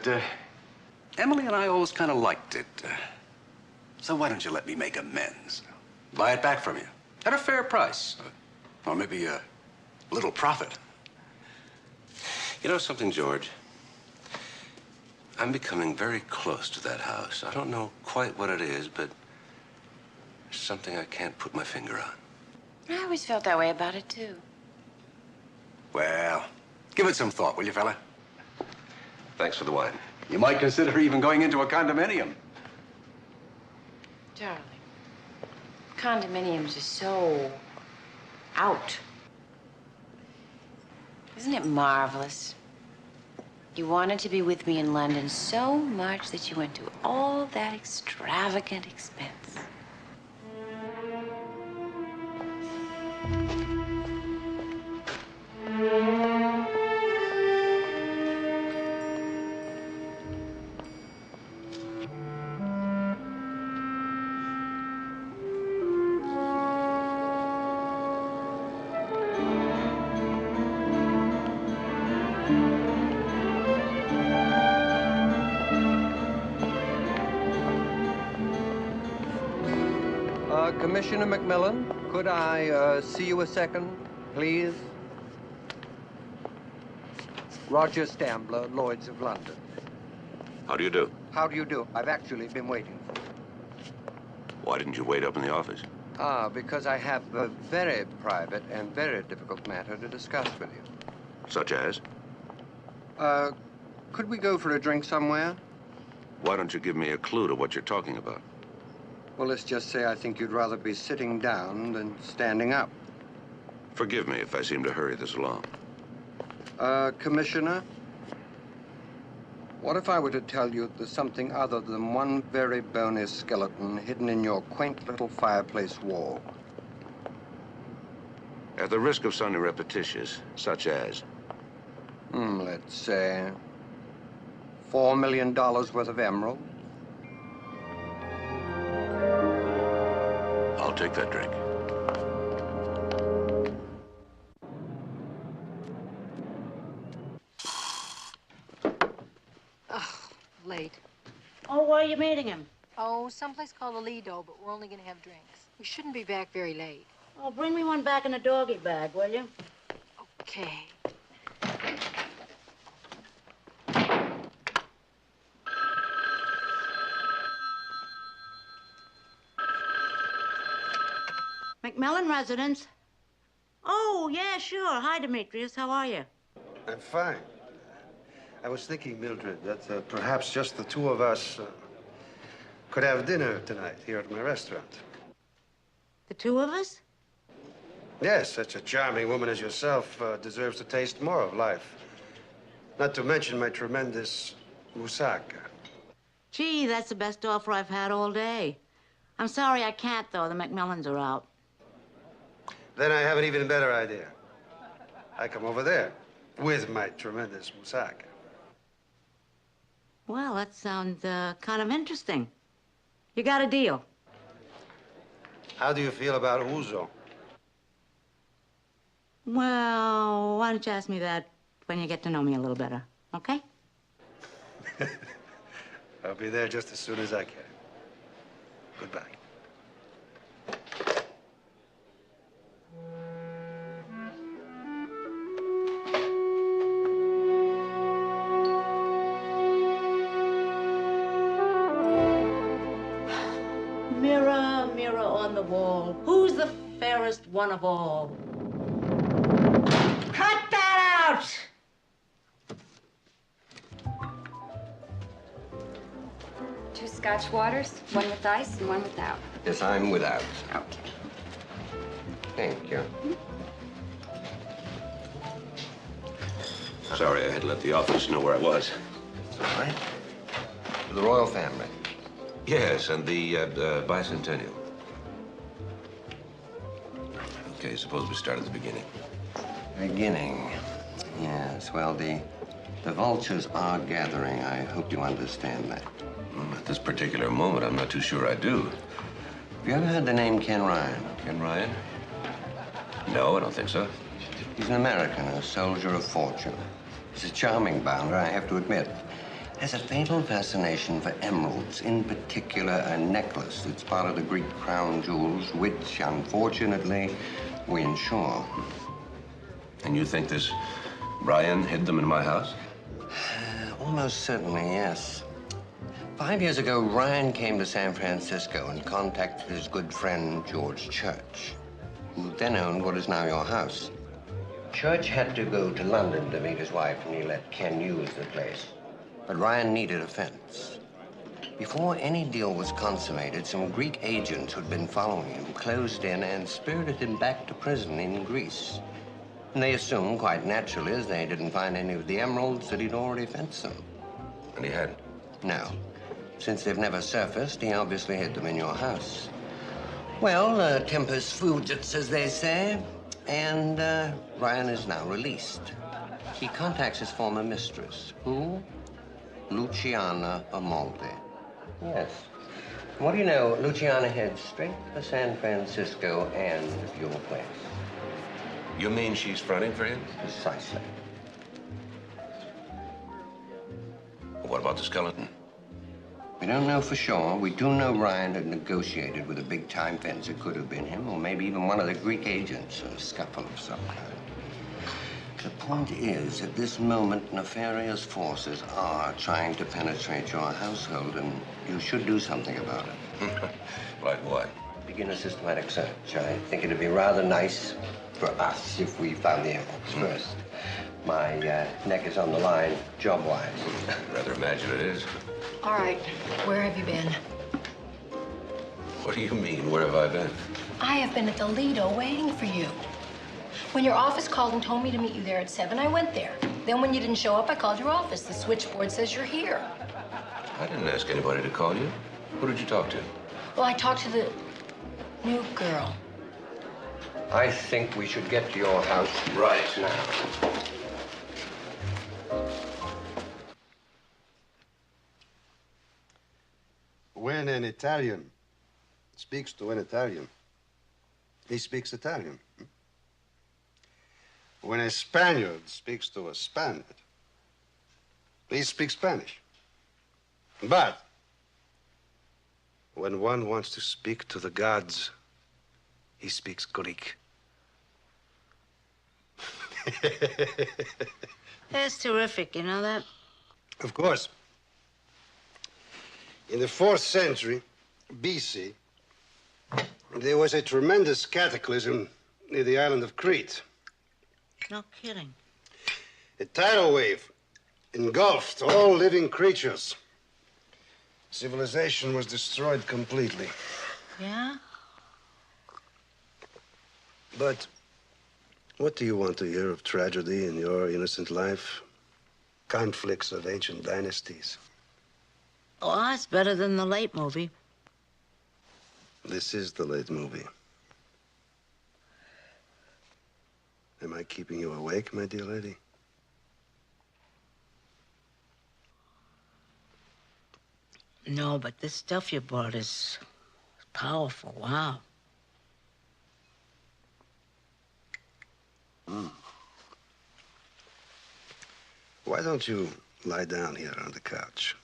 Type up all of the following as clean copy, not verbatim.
But Emily and I always kind of liked it. So why don't you let me make amends? Buy it back from you at a fair price. Or maybe a little profit. You know something, George? I'm becoming very close to that house. I don't know quite what it is, but there's something I can't put my finger on. I always felt that way about it, too. Well, give it some thought, will you, fella? Thanks for the wine. You might consider even going into a condominium. Darling, condominiums are so out. Isn't it marvelous? You wanted to be with me in London so much that you went to all that extravagant expense. Commissioner McMILLAN, could I see you a second, please? Roger Stambler, Lloyd's of London. How do you do? How do you do? I've actually been waiting for you. Why didn't you wait up in the office? Because I have a very private and very difficult matter to discuss with you. Such as? Could we go for a drink somewhere? Why don't you give me a clue to what you're talking about? Well, let's just say I think you'd rather be sitting down than standing up. Forgive me if I seem to hurry this along. Commissioner, what if I were to tell you there's something other than one very bony skeleton hidden in your quaint little fireplace wall? At the risk of sounding repetitious, such as? Let's say $4 million worth of emeralds. I'll take that drink. Late. Oh, where are you meeting him? Oh, someplace called the Lido, but we're only gonna have drinks. We shouldn't be back very late. Oh, bring me one back in a doggy bag, will you? Okay. McMILLAN residence. Oh, yeah, sure. Hi, Demetrius. How are you? I'm fine. I was thinking, Mildred, that perhaps just the two of us could have dinner tonight here at my restaurant. The two of us? Yes, such a charming woman as yourself deserves to taste more of life. Not to mention my tremendous moussaka. Gee, that's the best offer I've had all day. I'm sorry I can't, though. The McMillans are out. Then I have an even better idea. I come over there with my tremendous moussaka. Well, that sounds kind of interesting. You got a deal. How do you feel about ouzo? Well, why don't you ask me that when you get to know me a little better, okay? I'll be there just as soon as I can. Goodbye. Mirror, mirror on the wall, who's the fairest one of all? Cut that out! Two Scotch waters, one with ice and one without. Yes, I'm without. Okay. Thank you. Sorry, I had to let the office know where I was. All right. To the royal family. Yes, and the bicentennial. Okay, suppose we start at the beginning. Beginning. Yes, well, the vultures are gathering. I hope you understand that. At this particular moment, I'm not too sure I do. Have you ever heard the name Ken Ryan? Ken Ryan? No, I don't think so. He's an American, a soldier of fortune. He's a charming bounder, I have to admit. has a fatal fascination for emeralds, in particular a necklace that's part of the Greek crown jewels, which, unfortunately, we insure. And you think this Brian hid them in my house? Almost certainly, yes. 5 years ago, Ryan came to San Francisco and contacted his good friend, George Church, who then owned what is now your house. Church had to go to London to meet his wife, and he let Ken use the place. But Ryan needed a fence. Before any deal was consummated, some Greek agents who'd been following him closed in and spirited him back to prison in Greece. And they assumed, quite naturally, as they didn't find any of the emeralds, that he'd already fenced them. And he hadn't? No. Since they've never surfaced, he obviously hid them in your house. Well, tempus fugit, as they say. And Ryan is now released. He contacts his former mistress. Who? Luciana Amaldi. Yes. What do you know? Luciana heads straight for San Francisco and your place. You mean she's fronting for him? Precisely. What about the skeleton? We don't know for sure. We do know Ryan had negotiated with a big-time fence. It could have been him, or maybe even one of the Greek agents, a scuffle of some kind. The point is, at this moment, nefarious forces are trying to penetrate your household, and you should do something about it. Like what? Begin a systematic search. I think it'd be rather nice for us if we found the emeralds first. My neck is on the line, job-wise. Rather imagine it is. All right, where have you been? What do you mean, where have I been? I have been at the Lido waiting for you. When your office called and told me to meet you there at 7, I went there. Then when you didn't show up, I called your office. The switchboard says you're here. I didn't ask anybody to call you. Who did you talk to? Well, I talked to the new girl. I think we should get to your house right now. When an Italian speaks to an Italian, he speaks Italian. When a Spaniard speaks to a Spaniard, he speaks Spanish. But when one wants to speak to the gods, he speaks Greek. That's terrific, you know that? Of course. In the 4th century BC, there was a tremendous cataclysm near the island of Crete. No kidding. A tidal wave engulfed all living creatures. Civilization was destroyed completely. Yeah? But what do you want to hear of tragedy in your innocent life? Conflicts of ancient dynasties. Oh, that's better than the late movie. This is the late movie. Am I keeping you awake, my dear lady? No, but this stuff you brought is powerful. Wow. Why don't you lie down here on the couch?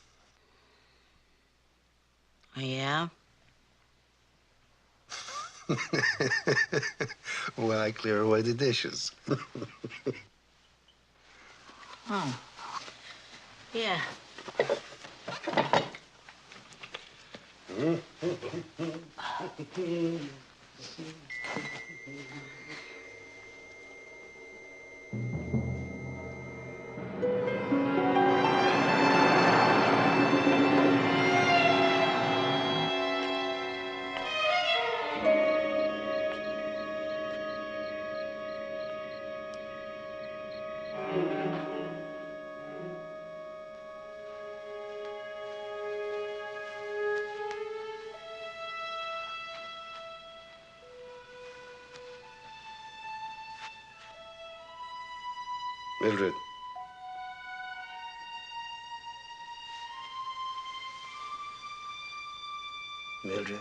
Oh, yeah? While I clear away the dishes. Oh. Yeah. Mildred. Mildred.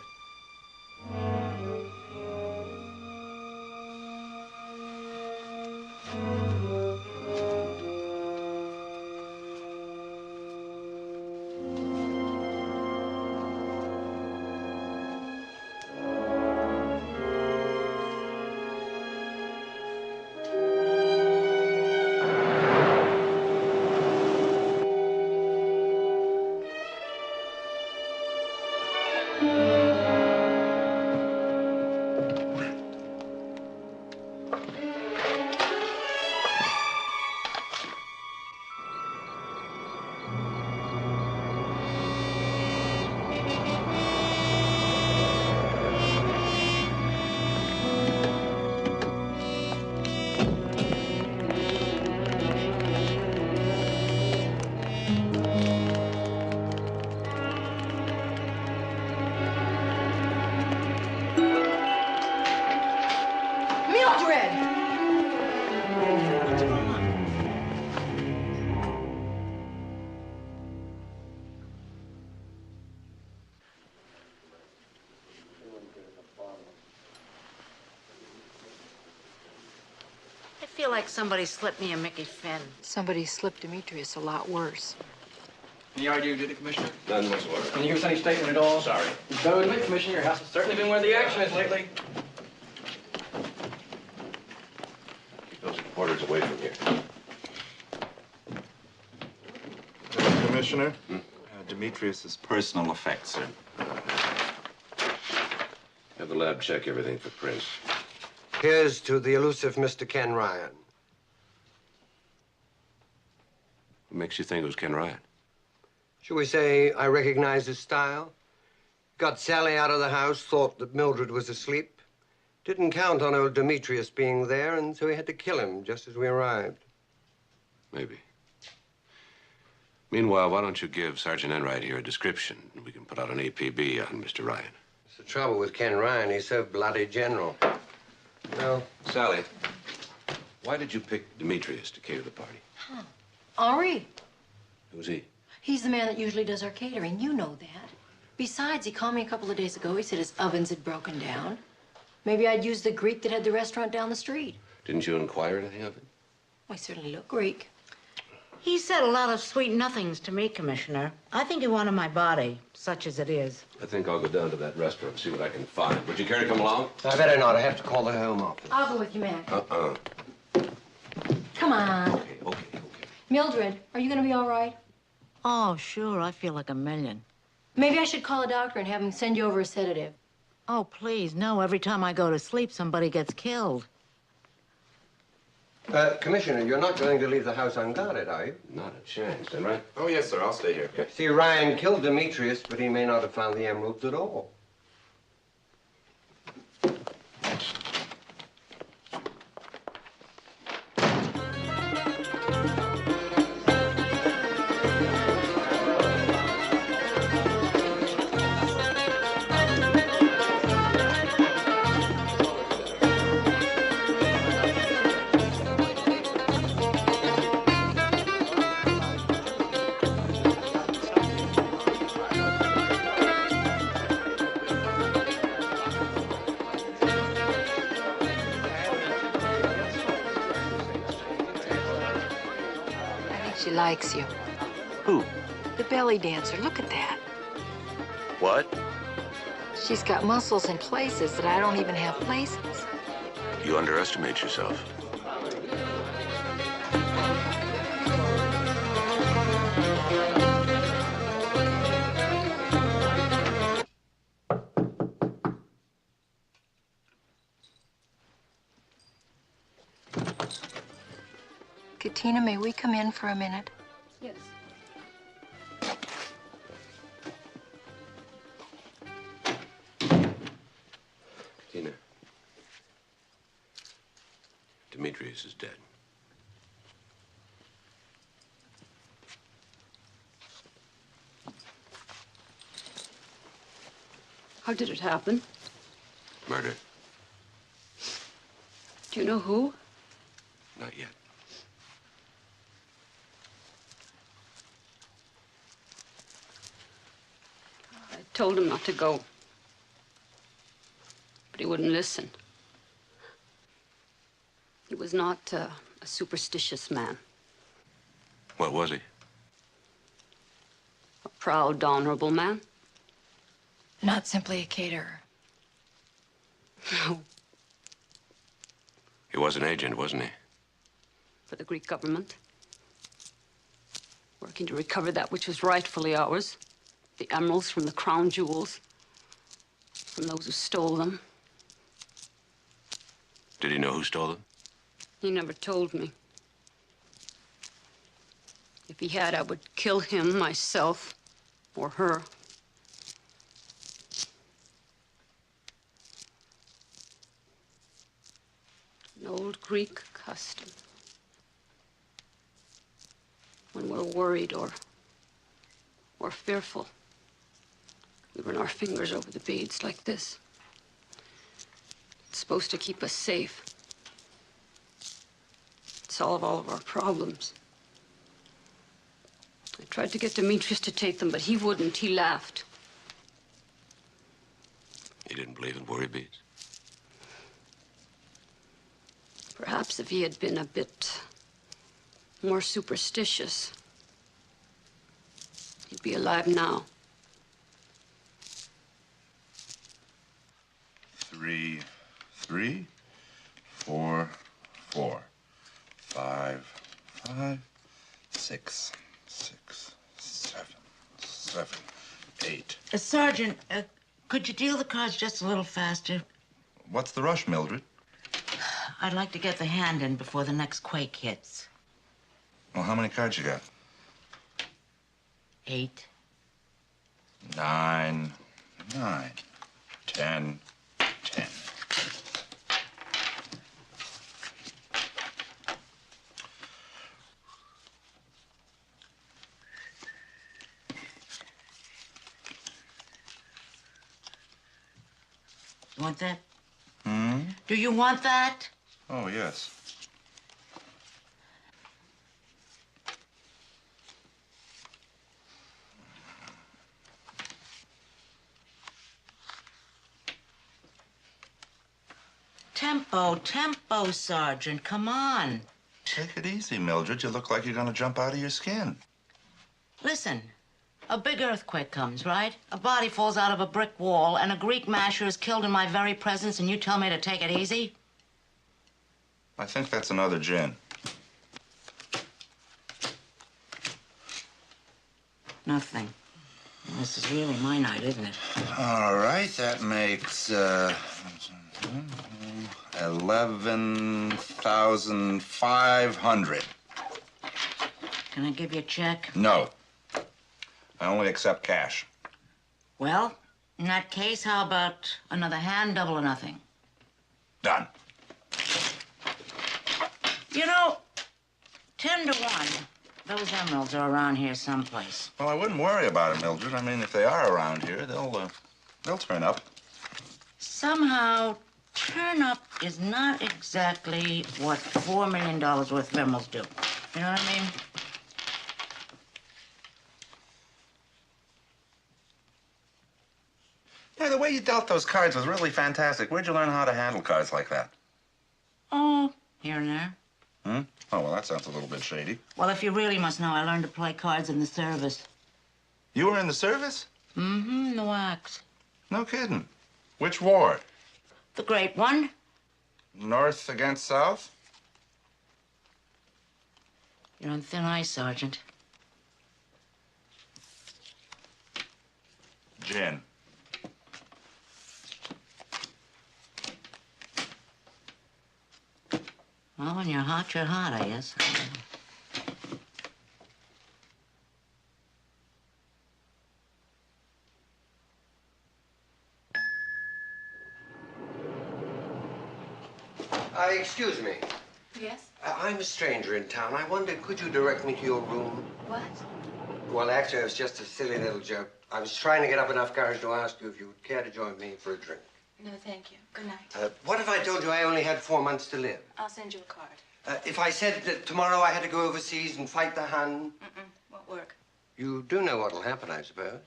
feel like somebody slipped me a Mickey Finn. Somebody slipped Demetrius a lot worse. Any idea, did it, Commissioner? None whatsoever. Can you give us any statement at all? Sorry. Bear with me, Commissioner. Your house has certainly been where the action is lately. Keep those reporters away from here. Commissioner, Demetrius's personal effects, sir. Have the lab check everything for prints. Here's to the elusive Mr. Ken Ryan. What makes you think it was Ken Ryan? Shall we say I recognize his style? Got Sally out of the house, thought that Mildred was asleep. Didn't count on old Demetrius being there, and so he had to kill him just as we arrived. Maybe. Meanwhile, why don't you give Sergeant Enright here a description? We can put out an APB on Mr. Ryan. It's the trouble with Ken Ryan. He's so bloody general. Well, Sally, why did you pick Demetrius to cater the party? Henri, Who's he? he's the man that usually does our catering. You know that. Besides, he called me a couple of days ago. He said his ovens had broken down. Maybe I'd use the Greek that had the restaurant down the street. Didn't you inquire anything of him? I certainly look Greek. He said a lot of sweet nothings to me, Commissioner. I think he wanted my body, such as it is. I think I'll go down to that restaurant and see what I can find. Would you care to come along? I better not. I have to call the Home Office. I'll go with you, Mac. Uh-uh. Come on. Okay. Mildred, are you going to be all right? Oh, sure, I feel like a million. Maybe I should call a doctor and have him send you over a sedative. Oh, please, no. Every time I go to sleep, somebody gets killed. Commissioner, you're not going to leave the house unguarded, are you? Not a chance, then, right? Oh, yes, sir. I'll stay here. Okay. See, Ryan killed Demetrius, but he may not have found the emeralds at all. She likes you. Who? The belly dancer. Look at that. What? She's got muscles in places that I don't even have places. You underestimate yourself. Katina, may we come in for a minute? Yes. Tina. Demetrius is dead. How did it happen? Murder? Do you know who? Not yet. I told him not to go. But he wouldn't listen. He was not a superstitious man. What was he? A proud, honorable man. Not simply a caterer. No, He was an agent, wasn't he? for the Greek government. Working to recover that which was rightfully ours. The emeralds from the crown jewels. From those who stole them. Did he know who stole them? He never told me. If he had, I would kill him myself or her. An old Greek custom. When we're worried or fearful, we run our fingers over the beads like this. It's supposed to keep us safe. Solve all of our problems. I tried to get Demetrius to take them, but he wouldn't. He laughed. He didn't believe in worry beads? Perhaps if he had been a bit more superstitious, he'd be alive now. 3, 3, 4, 4, 5, 5, 6, 6, 7, 7, 8. Sergeant, could you deal the cards just a little faster? What's the rush, Mildred? I'd like to get the hand in before the next quake hits. Well, how many cards you got? 8. 9, 9, 10, 10. You want that? Hmm? Do you want that? Oh, yes. Tempo, Sergeant. Come on. Take it easy, Mildred. You look like you're gonna jump out of your skin. Listen, a big earthquake comes, right? A body falls out of a brick wall, and a Greek masher is killed in my very presence, and you tell me to take it easy? I think that's another gin. Nothing. This is really my night, isn't it? All right, that makes 11,500. Can I give you a check? No. I only accept cash. Well, in that case, how about another hand, double or nothing? Done. You know, 10 to 1, those emeralds are around here someplace. Well, I wouldn't worry about it, Mildred. I mean, if they are around here, they'll turn up. Somehow, turn up is not exactly what $4 million worth of emeralds do. You know what I mean? Yeah, the way you dealt those cards was really fantastic. Where'd you learn how to handle cards like that? Oh, here and there. Hmm? Oh, well, that sounds a little bit shady. Well, if you really must know, I learned to play cards in the service. You were in the service? Mm-hmm, the wax. No kidding. Which war? The great one. North against South? You're on thin ice, Sergeant. Gin. Well, when you're hot, I guess. Excuse me. Yes? I'm a stranger in town. I wondered, could you direct me to your room? What? Well, actually, it was just a silly little joke. I was trying to get up enough courage to ask you if you would care to join me for a drink. No, thank you. Good night. What if I told you I only had 4 months to live? I'll send you a card. If I said that tomorrow I had to go overseas and fight the Hun? Won't work. You do know what'll happen, I suppose.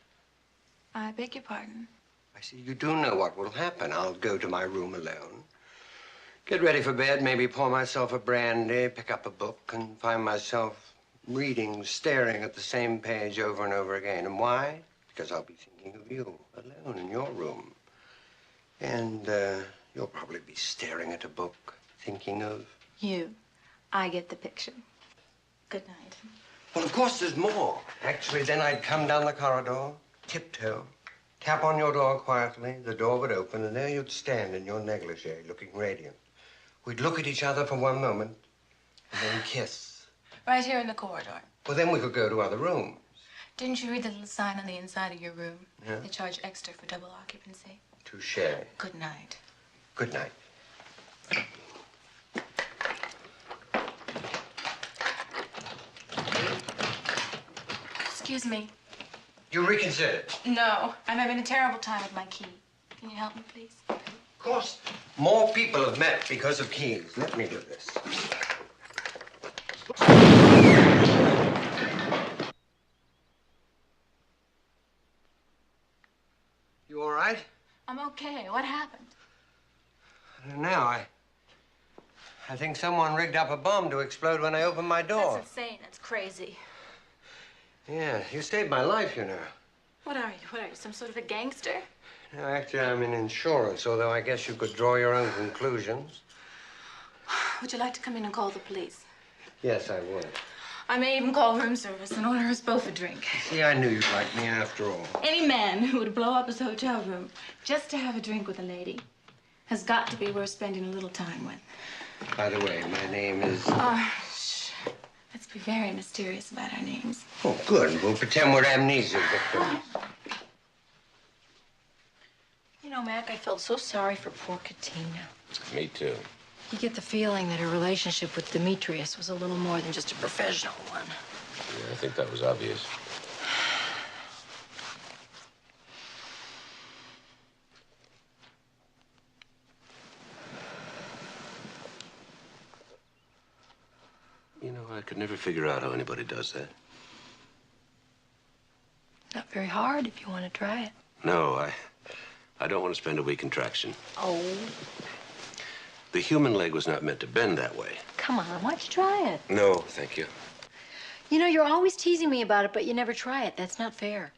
I beg your pardon. I see you do know what will happen. I'll go to my room alone, get ready for bed, maybe pour myself a brandy, pick up a book, and find myself reading, staring at the same page over and over again. And why? Because I'll be thinking of you, alone in your room. And you'll probably be staring at a book, thinking of... You. I get the picture. Good night. Well, of course, there's more. Actually, then I'd come down the corridor, tiptoe, tap on your door quietly, the door would open, and there you'd stand in your negligee, looking radiant. We'd look at each other for one moment, and then kiss. Right here in the corridor. Well, then we could go to other rooms. Didn't you read the little sign on the inside of your room? Yeah. They charge extra for double occupancy. Touché. Good night. Good night. Excuse me. You reconsidered? No, I'm having a terrible time with my key. Can you help me, please? Of course. More people have met because of keys. Let me do this. You all right? I'm okay. What happened? I don't know. I think someone rigged up a bomb to explode when I opened my door. That's insane. That's crazy. Yeah, you saved my life, you know. What are you? What are you, some sort of a gangster? No, actually, I'm in insurance, although I guess you could draw your own conclusions. Would you like to come in and call the police? Yes, I would. I may even call room service and order us both a drink. See, I knew you'd like me after all. Any man who would blow up his hotel room just to have a drink with a lady has got to be worth spending a little time with. By the way, my name is... Shh. Let's be very mysterious about our names. Oh, good. We'll pretend we're amnesia victims. You know, Mac, I felt so sorry for poor Katina. Me too. You get the feeling that her relationship with Demetrius was a little more than just a professional one. Yeah, I think that was obvious. You know, I could never figure out how anybody does that. Not very hard if you want to try it. No, I don't want to spend a week in traction. Oh. The human leg was not meant to bend that way. Come on, why don't you try it? No, thank you. You know, you're always teasing me about it, but you never try it. That's not fair.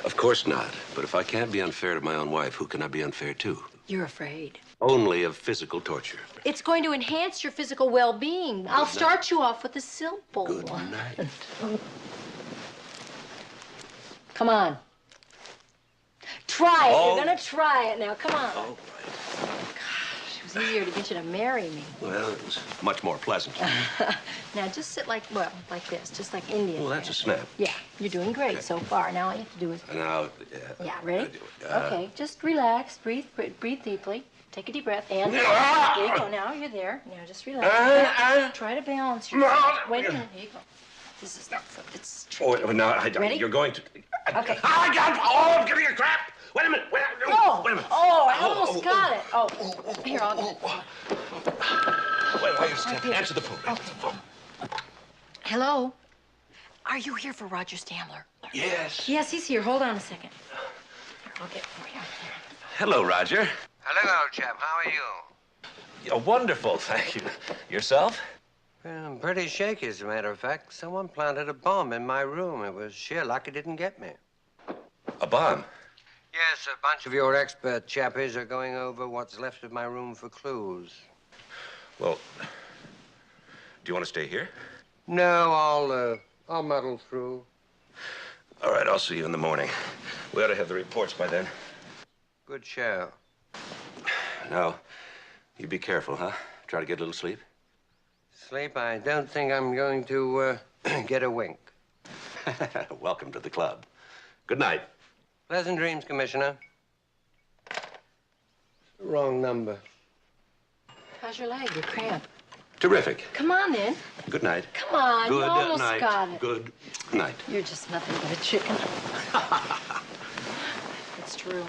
Of course not. But if I can't be unfair to my own wife, who can I be unfair to? You're afraid. Only of physical torture. It's going to enhance your physical well-being. I'll start you off with a simple Good one. night. Come on. Try it. Oh. You're gonna try it now. Come on. All right. Gosh, it was easier to get you to marry me. Well, it was much more pleasant. Now just sit like this, just like Indian. Well, that's a snap. Yeah, you're doing great so far. Now all you have to do is... Now, Yeah, ready? Okay, just relax. Breathe deeply. Take a deep breath. And there you go. Now you're there. Now just relax. Try to balance yourself. Wait a minute. Here you go. This is not... It's tricky. Oh, now, Ready? you're going to... Okay. Oh, give me a crap! Wait a minute. Wait a minute. Oh, I almost got it. Oh, here, I'll get it. Wait, answer the phone. Answer the phone. Hello? Are you here for Roger Stambler? Yes. Yes, he's here. Hold on a second. Here, I'll get it for you. Hello, Roger. Hello, old chap. How are you? Oh, wonderful, thank you. Yourself? Well, I'm pretty shaky, as a matter of fact. Someone planted a bomb in my room. It was sheer luck it didn't get me. A bomb? Yes, a bunch of your expert chappies are going over what's left of my room for clues. Well, do you want to stay here? No, I'll muddle through. All right, I'll see you in the morning. We ought to have the reports by then. Good show. Now, you be careful, huh? Try to get a little sleep. Sleep? I don't think I'm going to get a wink. Welcome to the club. Good night. Pleasant dreams, Commissioner. Wrong number. How's your leg? Your cramp? Terrific. Come on, then. Good night. Come on. Good You almost night. got it. Good night. You're just nothing but a chicken. It's true.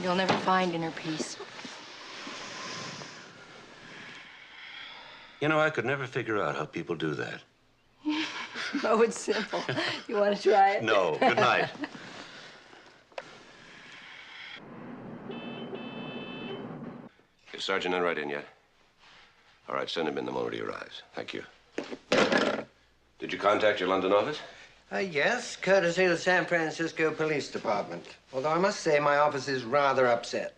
You'll never find inner peace. You know, I could never figure out how people do that. Oh, it's simple. You want to try it? No. Good night. Is Sergeant Enright in yet? All right, send him in the moment he arrives. Thank you. Did you contact your London office? Yes, courtesy of the San Francisco Police Department. Although I must say my office is rather upset.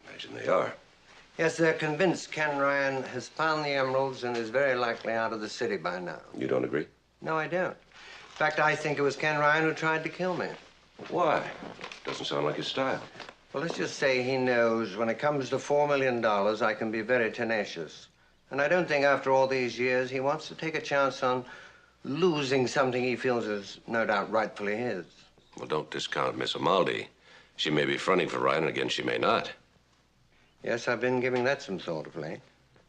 Imagine they are. Yes, they're convinced Ken Ryan has found the emeralds and is very likely out of the city by now. You don't agree? No, I don't. In fact, I think it was Ken Ryan who tried to kill me. Why? Doesn't sound like his style. Well, let's just say he knows when it comes to $4 million, I can be very tenacious. And I don't think after all these years he wants to take a chance on losing something he feels is no doubt rightfully his. Well, don't discount Miss Amaldi. She may be fronting for Ryan, and again, she may not. Yes, I've been giving that some thought of late.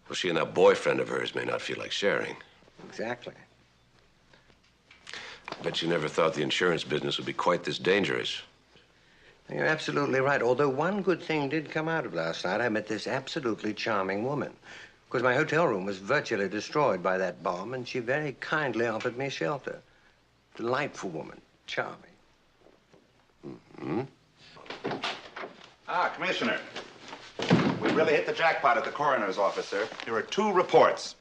Well, she and that boyfriend of hers may not feel like sharing. Exactly. I bet you never thought the insurance business would be quite this dangerous. You're absolutely right. Although one good thing did come out of last night. I met this absolutely charming woman. Of course, my hotel room was virtually destroyed by that bomb, and she very kindly offered me shelter. Delightful woman. Charming. Ah, Commissioner. We really hit the jackpot at the coroner's office, sir. Here are 2 reports.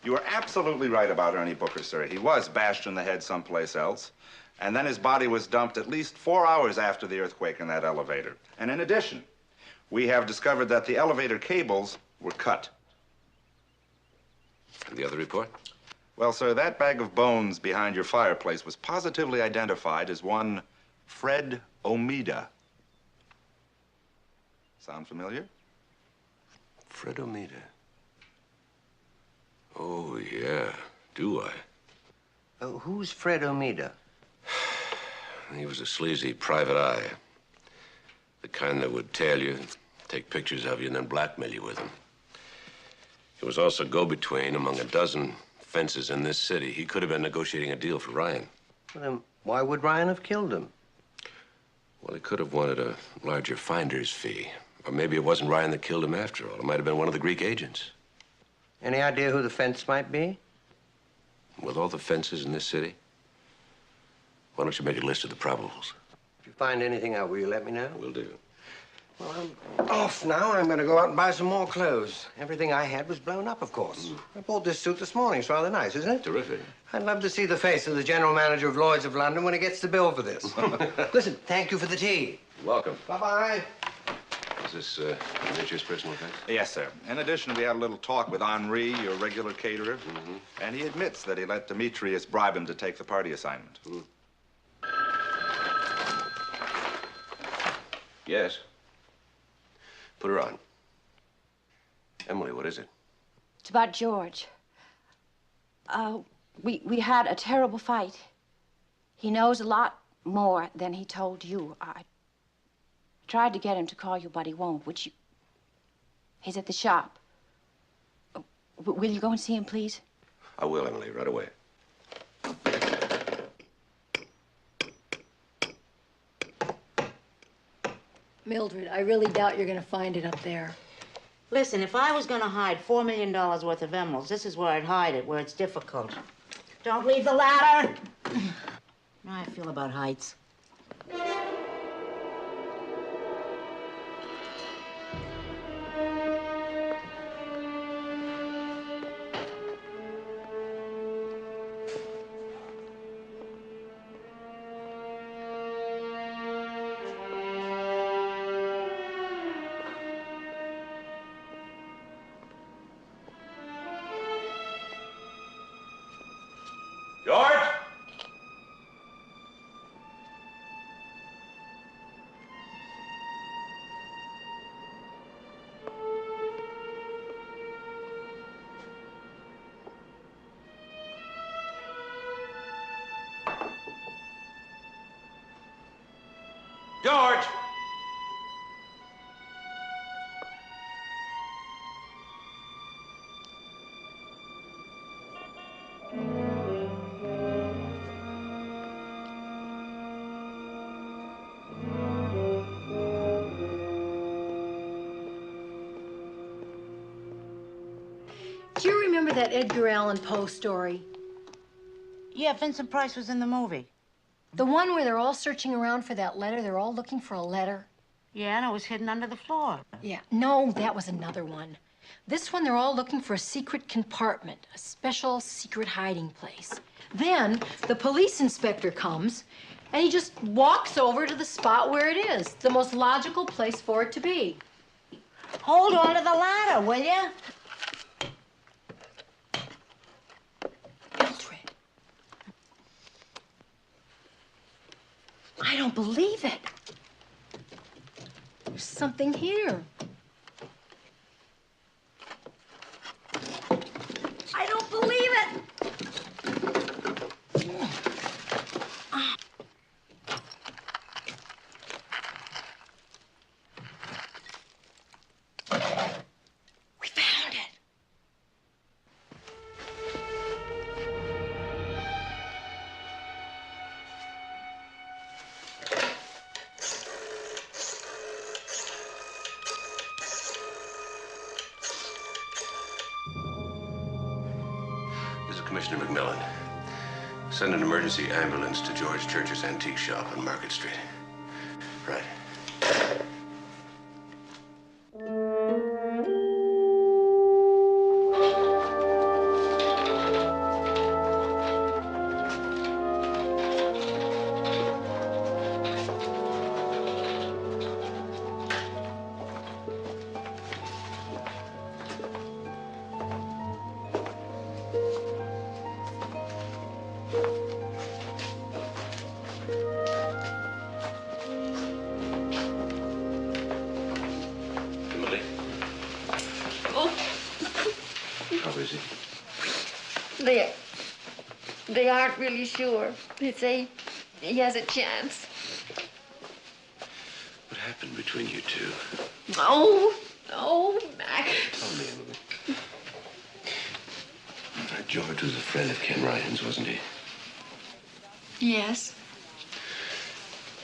You were absolutely right about Ernie Booker, sir. He was bashed in the head someplace else. And then his body was dumped at least 4 hours after the earthquake in that elevator. And in addition, we have discovered that the elevator cables were cut. And the other report? Well, sir, that bag of bones behind your fireplace was positively identified as one Fred Omida. Sound familiar? Fred Omida. Oh, yeah. Do I? Oh, who's Fred Omida? He was a sleazy private eye. The kind that would tail you, take pictures of you, and then blackmail you with them. He was also go-between among a dozen fences in this city. He could have been negotiating a deal for Ryan. Well, then why would Ryan have killed him? Well, he could have wanted a larger finder's fee. Or maybe it wasn't Ryan that killed him after all. It might have been one of the Greek agents. Any idea who the fence might be? With all the fences in this city, why don't you make a list of the probables? If you find anything out, will you let me know? Will do. Well, I'm off now. I'm going to go out and buy some more clothes. Everything I had was blown up, of course. I bought this suit this morning. It's rather nice, isn't it? Terrific. I'd love to see the face of the general manager of Lloyd's of London when he gets the bill for this. Listen, thank you for the tea. Welcome. Bye-bye. Is this Nature's personal effects? Yes, sir. In addition, we had a little talk with Henri, your regular caterer. And he admits that he let Demetrius bribe him to take the party assignment. Yes. Put her on. Emily, what is it? It's about George. We had a terrible fight. He knows a lot more than he told you. I tried to get him to call you, but he won't. Would you? He's at the shop. Will you go and see him, please? I will, Emily, right away. Mildred, I really doubt you're going to find it up there. Listen, if I was going to hide $4 million worth of emeralds, this is where I'd hide it, where it's difficult. Don't leave the ladder. How I feel about heights. George! George! Do you remember that Edgar Allan Poe story? Yeah, Vincent Price was in the movie. The one where they're all searching around for that letter? They're all looking for a letter. Yeah, and it was hidden under the floor. Yeah, no, that was another one. This one, they're all looking for a secret compartment, a special secret hiding place. Then the police inspector comes, and he just walks over to the spot where it is, the most logical place for it to be. Hold on to the ladder, will you? Mildred. I don't believe it. There's something here. I don't believe it. We found it. This is Commissioner McMILLAN. Send an emergency ambulance to George Church's antique shop on Market Street. Right. They aren't really sure. They say he has a chance. What happened between you two? Oh, Mac. Tell me, Emily. George was a friend of Ken Ryan's, wasn't he? Yes.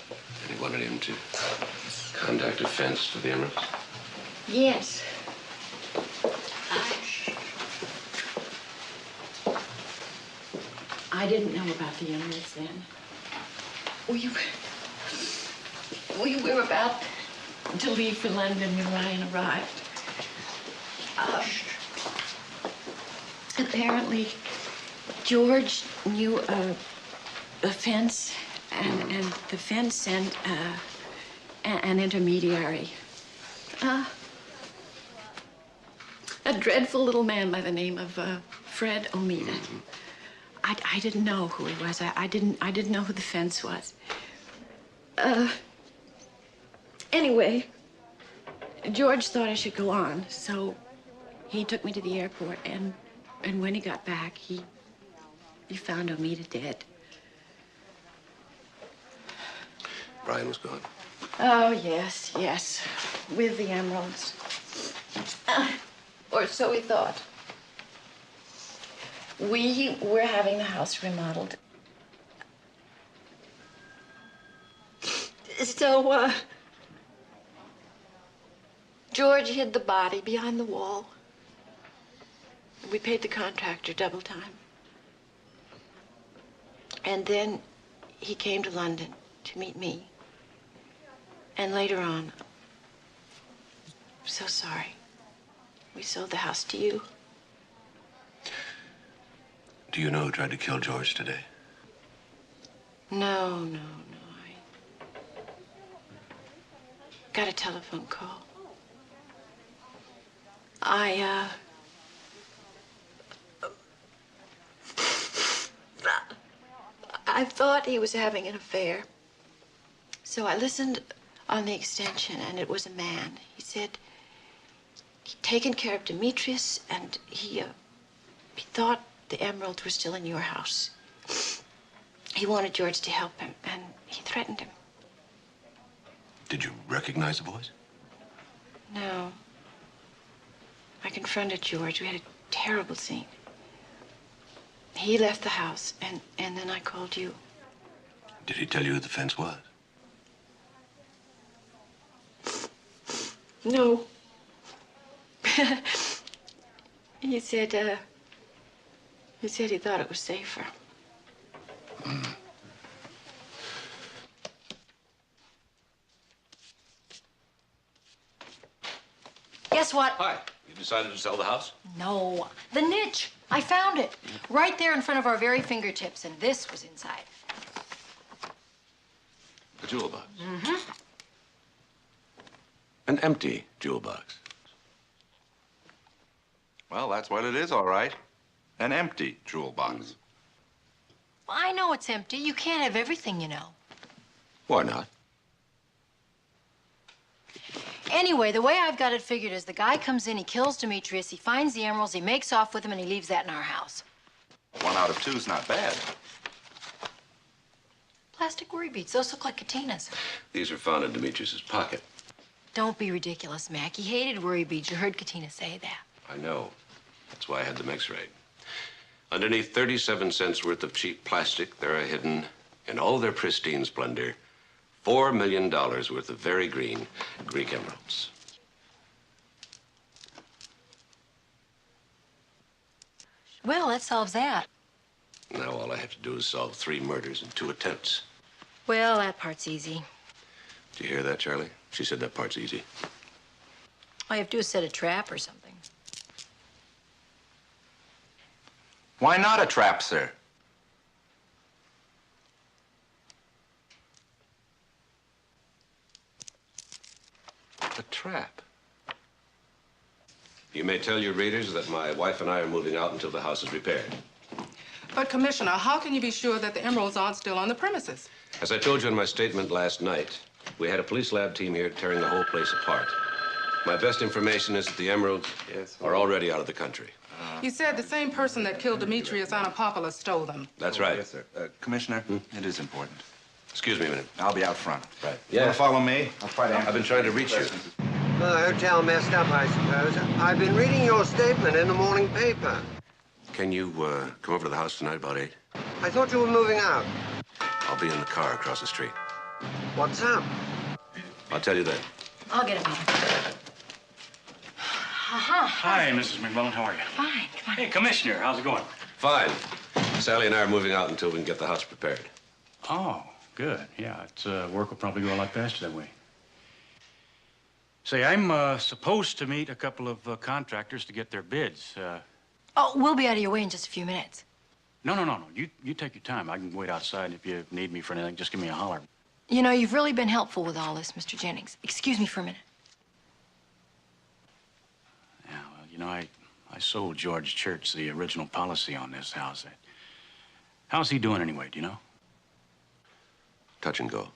And he wanted him to contact a fence for the emeralds? Yes. I didn't know about the emeralds then. We were about to leave for London when Ryan arrived. Apparently, George knew a fence, and the fence sent an intermediary. A dreadful little man by the name of Fred Omeda. Mm-hmm. I didn't know who he was. I didn't know who the fence was. Anyway, George thought I should go on, so he took me to the airport, and when he got back, he found Omeda dead. Brian was gone. Oh, yes, with the emeralds. Or so he thought. We were having the house remodeled. So, George hid the body behind the wall. We paid the contractor double time. And then he came to London to meet me. And later on, I'm so sorry. We sold the house to you. Do you know who tried to kill George today? No. I got a telephone call. I thought he was having an affair. So I listened on the extension, and it was a man. He said he'd taken care of Demetrius, and he thought the emeralds were still in your house. He wanted George to help him, and he threatened him. Did you recognize the voice? No. I confronted George. We had a terrible scene. He left the house, and then I called you. Did he tell you who the fence was? No. He said he thought it was safer. Mm. Guess what? Hi. You decided to sell the house? No. The niche. I found it. Right there in front of our very fingertips, and this was inside. The jewel box. Mm-hmm. An empty jewel box. Well, that's what it is, all right. An empty jewel box. Well, I know it's empty. You can't have everything, you know. Why not? Anyway, the way I've got it figured is the guy comes in, he kills Demetrius, he finds the emeralds, he makes off with them, and he leaves that in our house. 1 out of 2's not bad. Plastic worry beads. Those look like Katinas. These were found in Demetrius's pocket. Don't be ridiculous, Mac. He hated worry beads. You heard Katina say that. I know. That's why I had them x-rayed. Underneath 37 cents worth of cheap plastic, there are hidden, in all their pristine splendor, $4 million worth of very green Greek emeralds. Well, that solves that. Now all I have to do is solve 3 murders in 2 attempts. Well, that part's easy. Did you hear that, Charlie? She said that part's easy. All you have to do is set a trap or something. Why not a trap, sir? A trap? You may tell your readers that my wife and I are moving out until the house is repaired. But, Commissioner, how can you be sure that the emeralds aren't still on the premises? As I told you in my statement last night, we had a police lab team here tearing the whole place apart. My best information is that the emeralds are already out of the country. You said the same person that killed Demetrius Anapopoulos stole them. That's right. Yes, sir. Commissioner, it is important. Excuse me a minute. I'll be out front. Right. You wanna follow me? I'll try to answer. I've been trying to reach you. Well, the hotel messed up, I suppose. I've been reading your statement in the morning paper. Can you come over to the house tonight about 8? I thought you were moving out. I'll be in the car across the street. What's up? I'll tell you then. I'll get him. Hi, Mrs. McMillan. How are you? Fine, come on. Hey, Commissioner, how's it going? Fine. Sally and I are moving out until we can get the house prepared. Oh, good. Yeah, it's work will probably go a lot faster that way. Say, I'm supposed to meet a couple of contractors to get their bids. Oh, we'll be out of your way in just a few minutes. No. You take your time. I can wait outside. If you need me for anything, just give me a holler. You know, you've really been helpful with all this, Mr. Jennings. Excuse me for a minute. Yeah, well, you know, I sold George Church the original policy on this house. How's he doing anyway, do you know? Touch and go.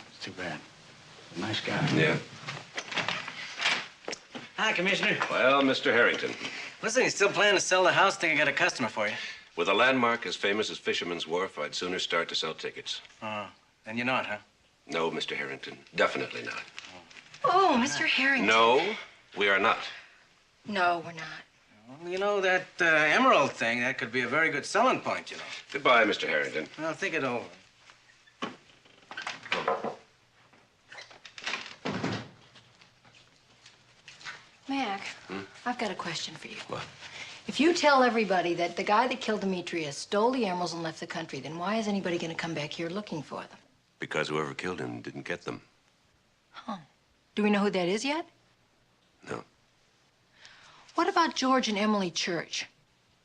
It's too bad. A nice guy. Yeah. Hi, Commissioner. Well, Mr. Harrington, Listen, you still planning to sell the house? Think I got a customer for you. with a landmark as famous as Fisherman's Wharf, I'd sooner start to sell tickets. And you're not, huh? No, Mr. Harrington, definitely not. Oh, Mr. Harrington. No, we are not. No, we're not. Well, you know, that emerald thing, that could be a very good selling point, you know. Goodbye, Mr. Harrington. Well, think it over. Mac, I've got a question for you. What? If you tell everybody that the guy that killed Demetrius stole the emeralds and left the country, then why is anybody going to come back here looking for them? Because whoever killed him didn't get them. Huh. Do we know who that is yet? No. What about George and Emily Church?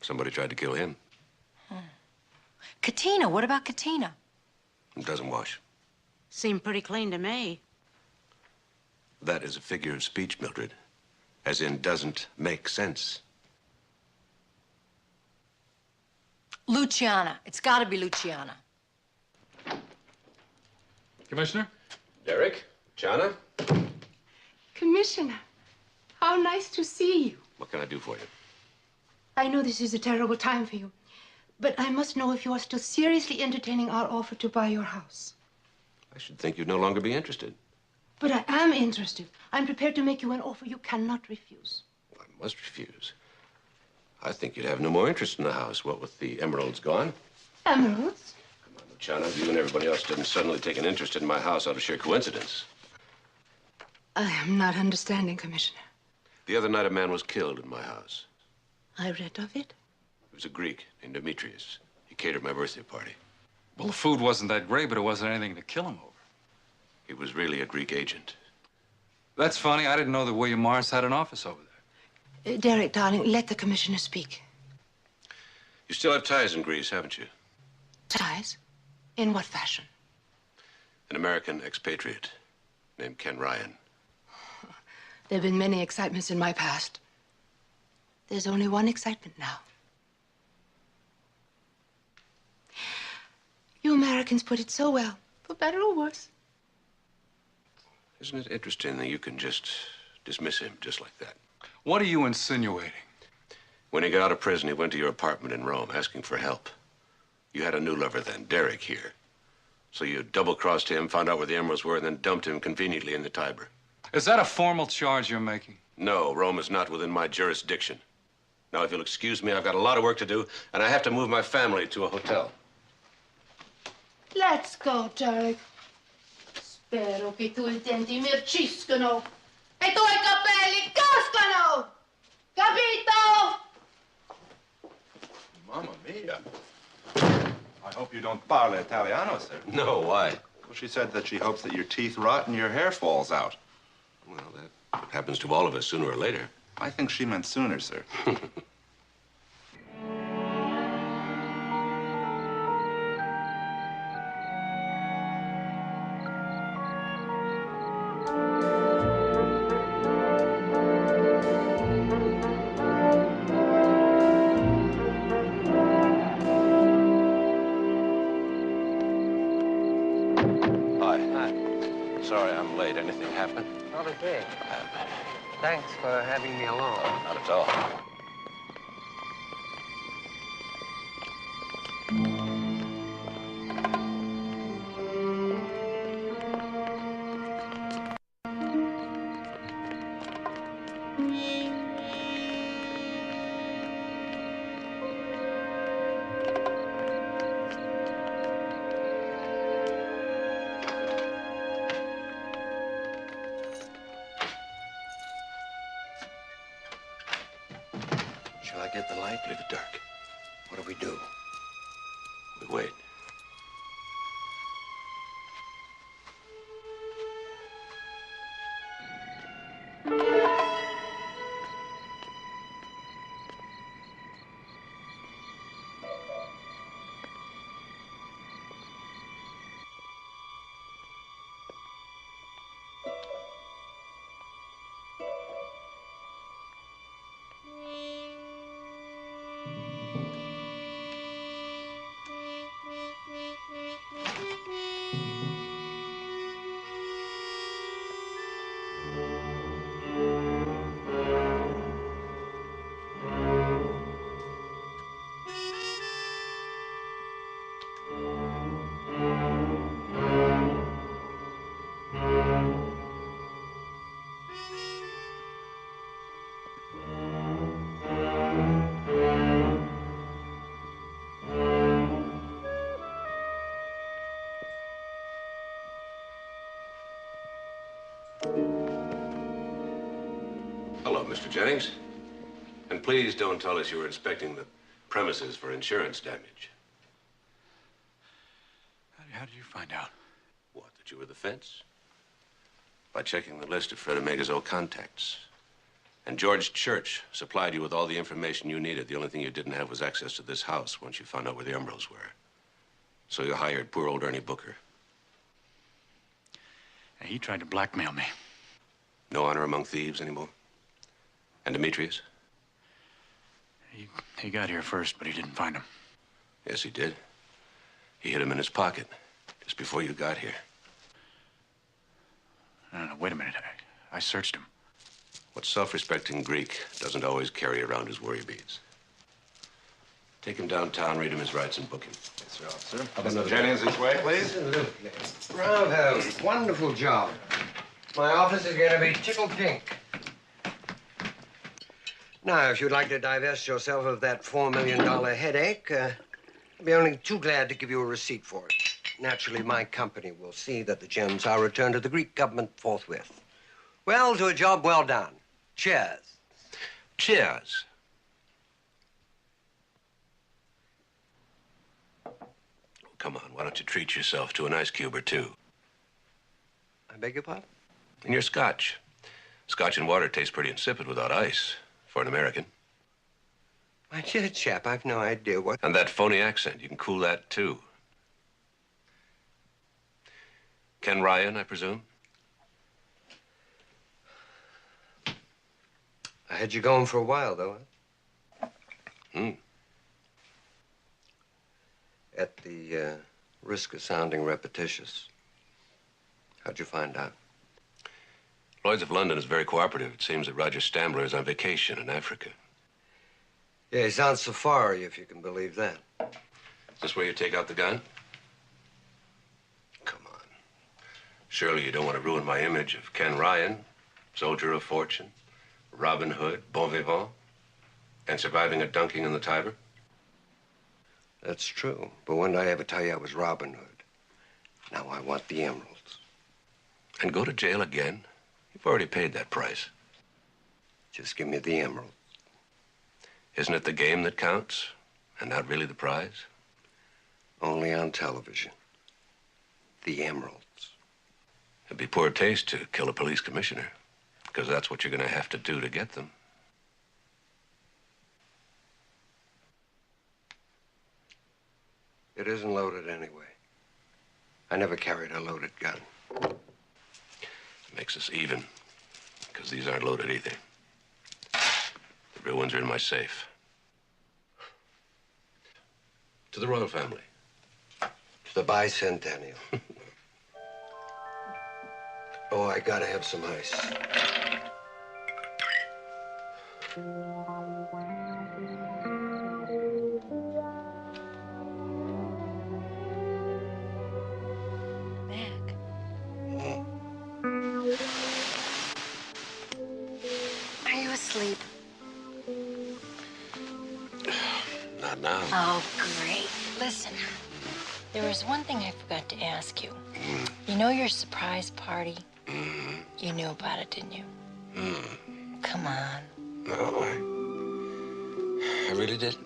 Somebody tried to kill him. Katina, what about Katina? It doesn't wash. Seemed pretty clean to me. That is a figure of speech, Mildred. As in, doesn't make sense. Luciana. It's got to be Luciana. Commissioner? Derek? Jana? Commissioner, how nice to see you. What can I do for you? I know this is a terrible time for you, but I must know if you are still seriously entertaining our offer to buy your house. I should think you'd no longer be interested. But I am interested. I'm prepared to make you an offer you cannot refuse. I must refuse. I think you'd have no more interest in the house, what with the emeralds gone. Emeralds? Come on, Luciana, you and everybody else didn't suddenly take an interest in my house out of sheer coincidence. I am not understanding, Commissioner. The other night, a man was killed in my house. I read of it. He was a Greek named Demetrius. He catered my birthday party. Well, the food wasn't that great, but it wasn't anything to kill him over. He was really a Greek agent. That's funny. I didn't know that William Morris had an office over there. Derek, darling, let the Commissioner speak. You still have ties in Greece, haven't you? Ties? In what fashion? An American expatriate named Ken Ryan. There have been many excitements in my past. There's only one excitement now. You Americans put it so well, for better or worse. Isn't it interesting that you can just dismiss him just like that? What are you insinuating? When he got out of prison, he went to your apartment in Rome asking for help. You had a new lover then, Derek here. So you double-crossed him, found out where the emeralds were, and then dumped him conveniently in the Tiber. Is that a formal charge you're making? No, Rome is not within my jurisdiction. Now, if you'll excuse me, I've got a lot of work to do, and I have to move my family to a hotel. Let's go, Derek. Spero che tu intenti merciscono e i tuoi capelli cascano! Capito? Mamma mia. I hope you don't parle Italiano, sir. No, why? Well, she said that she hopes that your teeth rot and your hair falls out. Well, that happens to all of us sooner or later. I think she meant sooner, sir. Sorry I'm late. Anything happen? Not a bit. Thanks for having me along. Not at all. get the light, leave it dark. What do we do? We wait. Hello, Mr. Jennings. And please don't tell us you were inspecting the premises for insurance damage. How did you find out? What, that you were the fence? By checking the list of Fred Omega's old contacts. And George Church supplied you with all the information you needed. The only thing you didn't have was access to this house once you found out where the emeralds were. So you hired poor old Ernie Booker. And he tried to blackmail me. No honor among thieves anymore? And Demetrius? He got here first, but he didn't find him. Yes, he did. He hid him in his pocket just before you got here. No, wait a minute. I searched him. What self-respecting Greek doesn't always carry around his worry beads? Take him downtown, read him his rights, and book him. Yes, sir, officer. Mr. Jennings, this way, please. Absolutely. Bravo. Wonderful job. My office is going to be tickled pink. Now, if you'd like to divest yourself of that $4 million headache, I'd be only too glad to give you a receipt for it. Naturally, my company will see that the gems are returned to the Greek government forthwith. Well, to a job well done. Cheers. Cheers. Come on, why don't you treat yourself to an ice cube or two? I beg your pardon? And your scotch. Scotch and water tastes pretty insipid without ice, for an American. My dear chap, I've no idea what... And that phony accent, you can cool that, too. Ken Ryan, I presume? I had you going for a while, though, huh? At the risk of sounding repetitious, how'd you find out? Lloyd's of London is very cooperative. It seems that Roger Stambler is on vacation in Africa. Yeah, he's on safari, if you can believe that. Is this where you take out the gun? Come on. Surely you don't want to ruin my image of Ken Ryan, soldier of fortune, Robin Hood, bon vivant, and surviving a dunking in the Tiber? That's true. But when did I ever tell you I was Robin Hood? Now I want the emeralds. And go to jail again? You've already paid that price. Just give me the emeralds. Isn't it the game that counts, and not really the prize? Only on television. The emeralds. It'd be poor taste to kill a police commissioner, because that's what you're going to have to do to get them. It isn't loaded anyway. I never carried a loaded gun. It makes us even, because these aren't loaded either. The real ones are in my safe. To the royal family. To the bicentennial. Oh, I gotta have some ice. Are you asleep? Not now. Oh, great. Listen, there was one thing I forgot to ask you. You know your surprise party? You knew about it, didn't you? Come on. No, I really did?